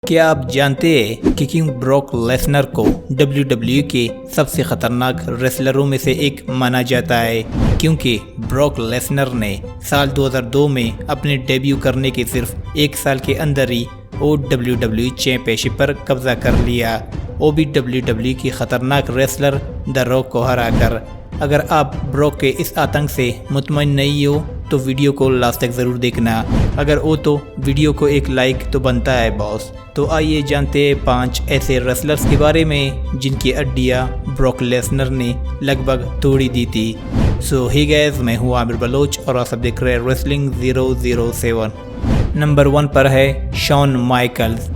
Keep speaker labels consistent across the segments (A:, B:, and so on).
A: क्या आप जानते हैं कि किंग ब्रॉक लेसनर को WWE के सबसे खतरनाक रेसलरों में से एक माना जाता है, क्योंकि ब्रॉक लेसनर ने साल 2002 में अपने डेब्यू करने के सिर्फ एक साल के अंदर ही WWE चैंपियनशिप पर कब्जा कर लिया, वो भी WWE की खतरनाक रेसलर द रॉक को हराकर। अगर आप ब्रॉक के इस आतंक से मुतमईन नहीं हो तो वीडियो को लास्ट तक ज़रूर देखना, अगर हो तो वीडियो को एक लाइक तो बनता है बॉस। तो आइए जानते हैं 5 ऐसे रेसलर्स के बारे में जिनकी हड्डियाँ ब्रॉक लेसनर ने लगभग तोड़ी दी थी। सो हे गाइस, मैं हूँ आमिर बलोच और आप सब देख रहे हैं रेसलिंग 007। नंबर 1 पर है शॉन माइकल्स।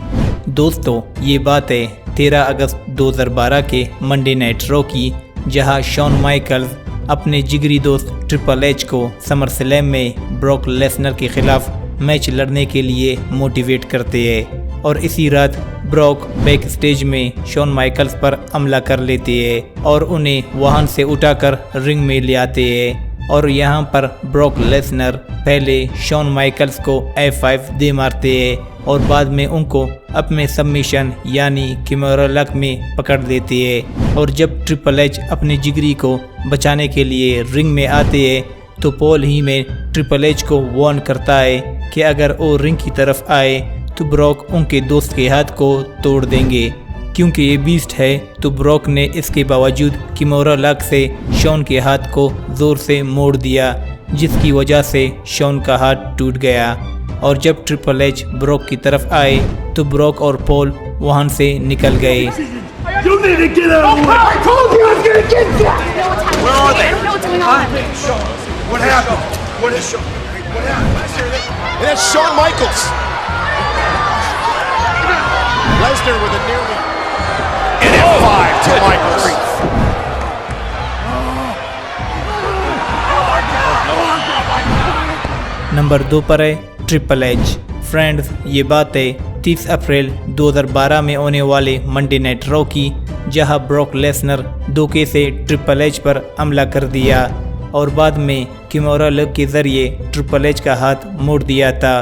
A: दोस्तों, ये बात है 13 अगस्त 2012 के मंडे नाइट रॉ की, जहां शॉन माइकल्स अपने जिगरी दोस्त ट्रिपल एच को समर स्लैम में ब्रॉक लेसनर के खिलाफ मैच लड़ने के लिए मोटिवेट करते हैं और इसी रात ब्रॉक बैक स्टेज में शॉन माइकल्स पर हमला कर लेते हैं और उन्हें वाहन से उठाकर रिंग में ले आते हैं। और यहाँ पर ब्रॉक लेसनर पहले शॉन माइकल्स को F5 दे मारते हैं और बाद में उनको अपने सबमिशन यानी किमोरा लॉक में पकड़ लेते हैं। और जब ट्रिपल एच अपने जिगरी को बचाने के लिए रिंग में आते हैं तो पॉल ही में ट्रिपल एच को वार्न करता है कि अगर वो रिंग की तरफ आए तो ब्रॉक उनके दोस्त के हाथ को तोड़ देंगे। क्योंकि ये बीस्ट है तो ब्रॉक ने इसके बावजूद किमोरा लॉक से शॉन के हाथ को ज़ोर से मोड़ दिया, जिसकी वजह से शॉन का हाथ टूट गया। और जब ट्रिपल एच ब्रॉक की तरफ आए तो ब्रॉक और पॉल वहां से निकल गए।
B: You need to get out of the way! I told you I was gonna get that!
C: Where are they?
B: What happened? What is Shawn? What happened?
C: And that's Shawn Michaels. Lesnar with a near one. And F5 to Michaels.
A: Number 2 पर है triple H. Friends, ये बात है 30 अप्रैल 2012 में होने वाले Monday night raw की, जहां ब्रॉक लेसनर धोखे से ट्रिपल एच पर हमला कर दिया और बाद में किमोरा लॉक के जरिए ट्रिपल एच का हाथ मोड़ दिया था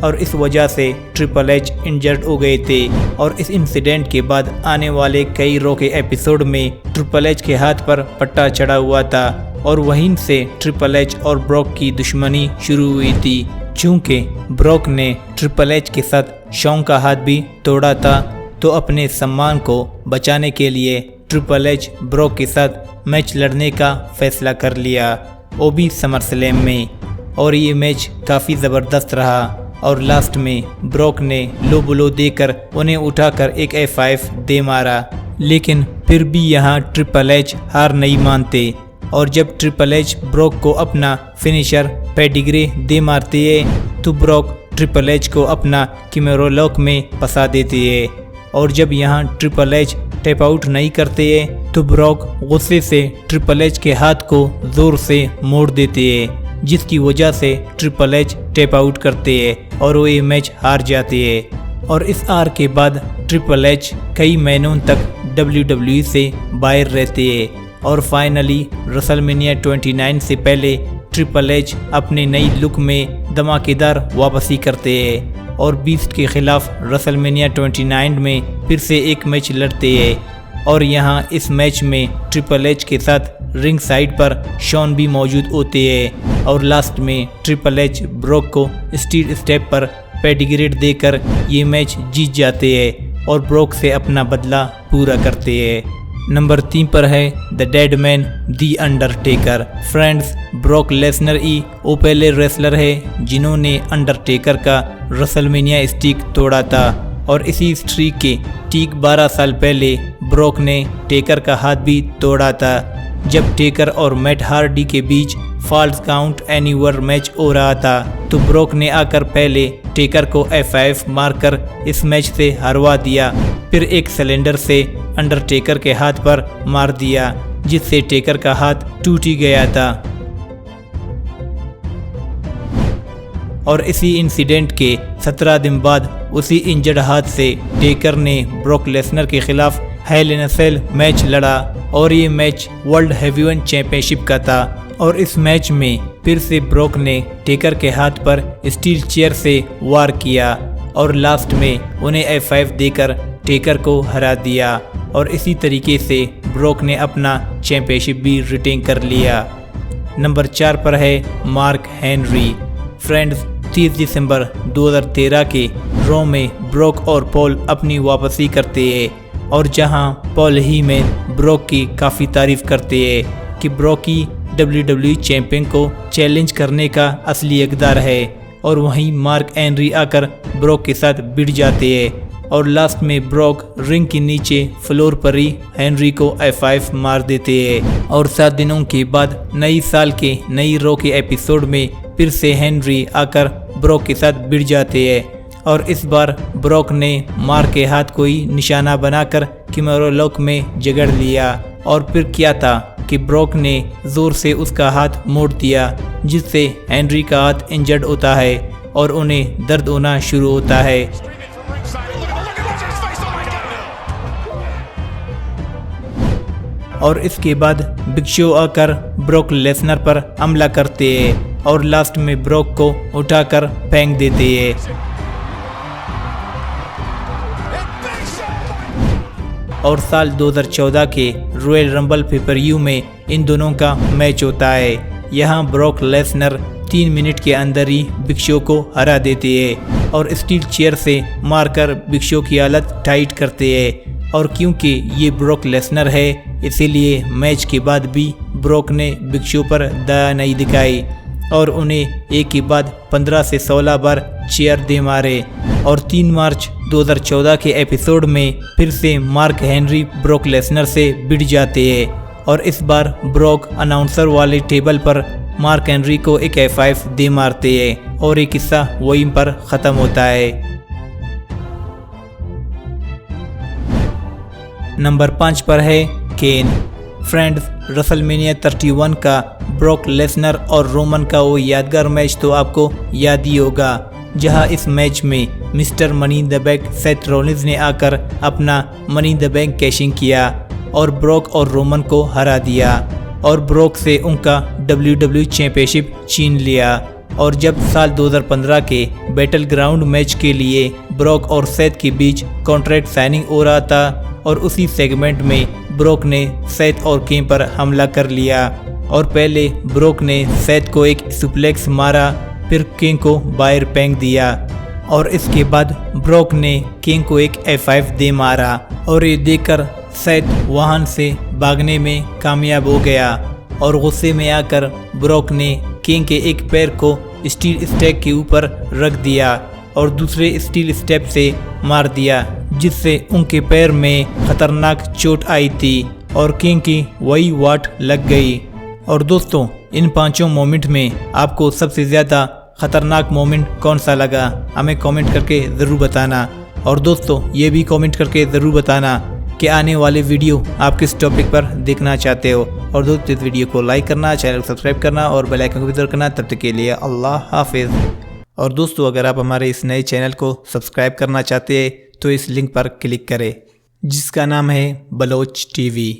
A: और इस वजह से ट्रिपल एच इंजर्ड हो गए थे। और इस इंसिडेंट के बाद आने वाले कई रॉ के एपिसोड में ट्रिपल एच के हाथ पर पट्टा चढ़ा हुआ था और वहीं से ट्रिपल एच और ब्रॉक की दुश्मनी शुरू हुई थी। चूँकि ब्रॉक ने ट्रिपल एच के साथ शॉन का हाथ भी तोड़ा था तो अपने सम्मान को बचाने के लिए ट्रिपल एच ब्रॉक के साथ मैच लड़ने का फैसला कर लिया, वो भी समर स्लैम में। और ये मैच काफ़ी ज़बरदस्त रहा और लास्ट में ब्रॉक ने लो ब्लो देकर उन्हें उठाकर एक F5 दे मारा। लेकिन फिर भी यहाँ ट्रिपल एच हार नहीं मानते और जब ट्रिपल एच ब्रॉक को अपना फिनिशर पेडिग्रे दे मारते हैं तो ब्रॉक ट्रिपल एच को अपना किमोरा लॉक में फंसा देते हैं। और जब यहाँ ट्रिपल एच टैप आउट नहीं करते हैं तो ब्रॉक गुस्से से ट्रिपल एच के हाथ को ज़ोर से मोड़ देते हैं, जिसकी वजह से ट्रिपल एच टैप आउट करते हैं और वो ये मैच हार जाते हैं। और इस हार के बाद ट्रिपल एच कई महीनों तक WWE से बाहर रहते हैं और फाइनली रेसलमेनिया 29 से पहले ट्रिपल एच अपने नई लुक में धमाकेदार वापसी करते हैं और बीस्ट के खिलाफ रेसलमेनिया 29 में फिर से एक मैच लड़ते हैं। और यहाँ इस मैच में ट्रिपल एच के साथ रिंग साइड पर शॉन भी मौजूद होते हैं और लास्ट में ट्रिपल एच ब्रॉक को स्टील स्टेप पर पेडिग्रेड देकर ये मैच जीत जाते हैं और ब्रॉक से अपना बदला पूरा करते हैं। नंबर 3 पर है the dead man the undertaker. Friends, Brock Lesnar ही वो पहले रेसलर है जिन्होंने अंडरटेकर का रेसलमेनिया स्ट्रीक तोड़ा था और इसी स्ट्रीक के ठीक 12 साल पहले ब्रॉक ने टेकर का हाथ भी तोड़ा था, जब टेकर और मैट हार्डी के बीच फॉल्स काउंट एनीवेयर मैच हो रहा था। तो ब्रॉक ने आकर पहले टेकर को F5 मारकर इस मैच से हरवा दिया, फिर एक सिलेंडर से अंडरटेकर के हाथ पर मार दिया, जिससे टेकर का हाथ टूट ही गया था। और इसी इंसिडेंट के 17 दिन बाद उसी इंजर्ड हाथ से टेकर ने ब्रॉक लेसनर के खिलाफ हेल इन अ सेल मैच लड़ा और ये मैच वर्ल्ड हेवीवेट चैंपियनशिप का था। और इस मैच में फिर से ब्रॉक ने टेकर के हाथ पर स्टील चेयर से वार किया और लास्ट में उन्हें F5 देकर टेकर को हरा दिया और इसी तरीके से ब्रोक ने अपना चैंपियनशिप भी रिटेन कर लिया। नंबर 4 पर है मार्क हेनरी। फ्रेंड्स, 30 दिसंबर 2013 के रॉ में ब्रोक और पॉल अपनी वापसी करते हैं और जहां पॉल ही में ब्रोक की काफ़ी तारीफ करते हैं कि ब्रोक की WWE चैंपियन को चैलेंज करने का असली हकदार है, और वहीं मार्क हेनरी आकर ब्रोक के साथ भिड़ जाते हैं और लास्ट में ब्रोक रिंग के नीचे फ्लोर पर ही हेनरी को F5 मार देते हैं। और 7 दिनों के बाद नई साल के नई रॉ के एपिसोड में फिर से हेनरी आकर ब्रोक के साथ भिड़ जाते हैं और इस बार ब्रोक ने मार्क के हाथ को ही निशाना बनाकर किमोरो लॉक में जकड़ लिया और फिर क्या था कि ब्रोक ने जोर से उसका हाथ मोड़ दिया, जिससे हेनरी का हाथ इंजर्ड होता है और उन्हें दर्द होना शुरू होता है। और इसके बाद बिग शो आकर ब्रोक लेसनर पर हमला करते हैं और लास्ट में ब्रोक को उठाकर फेंक देते हैं। और साल 2014 के रॉयल रंबल पेपर-व्यू में इन दोनों का मैच होता है। यहाँ ब्रोक लेसनर 3 मिनट के अंदर ही बिग शो को हरा देते हैं और स्टील चेयर से मारकर बिग शो की हालत टाइट करते हैं। और क्योंकि ये ब्रोक लेसनर है, इसीलिए मैच के बाद भी ब्रोक ने बिग शो पर दया नहीं दिखाई और उन्हें एक के बाद 15 से 16 बार चेयर दे मारे। और 3 मार्च 2014 के एपिसोड में फिर से मार्क हेनरी ब्रोक लेसनर से भिड़ जाते हैं और इस बार ब्रोक अनाउंसर वाले टेबल पर मार्क हेनरी को एक F5 दे मारते हैं और एक किस्सा वहीं पर ख़त्म होता है। नंबर 5 पर है केन। फ्रेंड्स, रेसलमेनिया 31 का ब्रोक लेसनर और रोमन का वो यादगार मैच तो आपको याद ही होगा, जहां इस मैच में mister money in the bank Seth Rollins ने आकर अपना money in the bank caching किया और ब्रोक और रोमन को हरा दिया और ब्रोक से उनका WWE चैंपियनशिप छीन लिया। और जब साल 2015 के बैटल ग्राउंड मैच के लिए ब्रोक और सेथ के बीच कॉन्ट्रैक्ट साइनिंग हो रहा था और उसी सेगमेंट में ब्रोक ने सेथ और केन पर हमला कर लिया और पहले ब्रोक ने सेथ को एक सुप्लेक्स मारा, फिर केन को बाहर फेंक दिया और इसके बाद ब्रोक ने केन को एक F5 दे मारा और ये देखकर सेथ वाहन से भागने में कामयाब हो गया और गुस्से में आकर ब्रोक ने केन के एक पैर को स्टील स्टैक के ऊपर रख दिया और दूसरे स्टील स्टेप से मार दिया, जिससे उनके पैर में खतरनाक चोट आई थी और केन की वही वाट लग गई। और दोस्तों, इन 5 मोमेंट में आपको सबसे ज़्यादा खतरनाक मोमेंट कौन सा लगा, हमें कमेंट करके ज़रूर बताना। और दोस्तों, ये भी कमेंट करके ज़रूर बताना कि आने वाले वीडियो आप किस टॉपिक पर देखना चाहते हो। और दोस्तों, इस वीडियो को लाइक करना, चैनल को सब्सक्राइब करना और बेल आइकन को भी ज़रूर करना। तब तक के लिए अल्लाह हाफिज़। और दोस्तों, अगर आप हमारे इस नए चैनल को सब्सक्राइब करना चाहते हैं तो इस लिंक पर क्लिक करें जिसका नाम है बलोच TV।